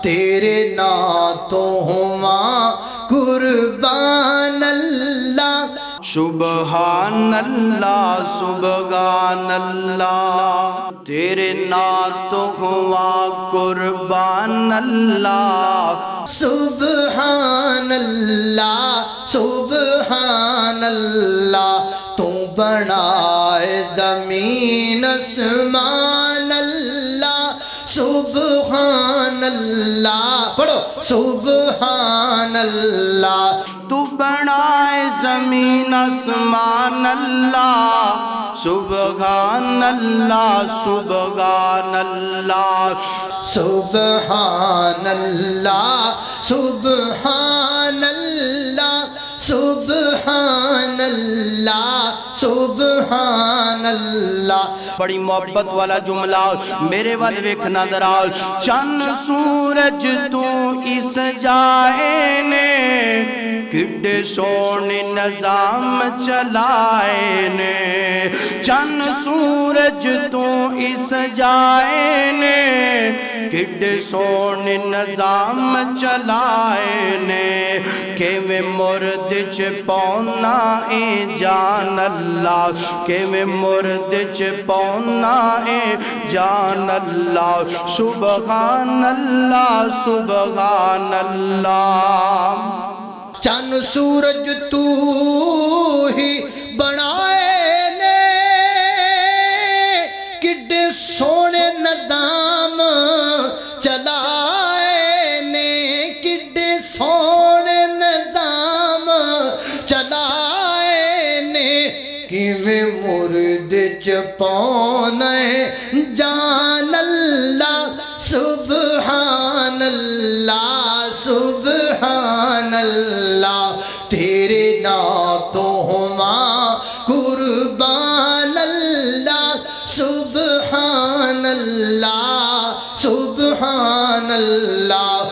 تیرے نعتوں ہواں قربان اللہ سبحان اللہ سبحان اللہ تیرے نعتوں ہواں قربان اللہ سبحان اللہ سبحان اللہ تو بنائے زمین اسمان اللہ سبحان اللہ پڑھو سبحان اللہ تو بنائے زمین آسمان اللہ سبحان اللہ سبحان اللہ سبحان اللہ سبحان اللہ سبحان اللہ سبحان اللہ بڑی محبت والا جملہ میرے وال ویکھنا ذرا چند سورج تو اس جائے نے کڈے سونے نظام چلائے نے چند سورج تو اس جائے نے کڈے سونے نظام چلائے نے کہ میں مرد چپونا اے جان اللہ کہ میں مرد چپونا اے جان اللہ سبحان اللہ سبحان اللہ چند سورج تو ہی بنائے نے کڈے سونے نظام چلائے نے کڈے سونے نظام چلائے نے کہ میں مرد چپونے جان اللہ سبحان اللہ سبحان اللہ تیرے نعتوں ہواں قربان اللہ سبحان اللہ سبحان اللہ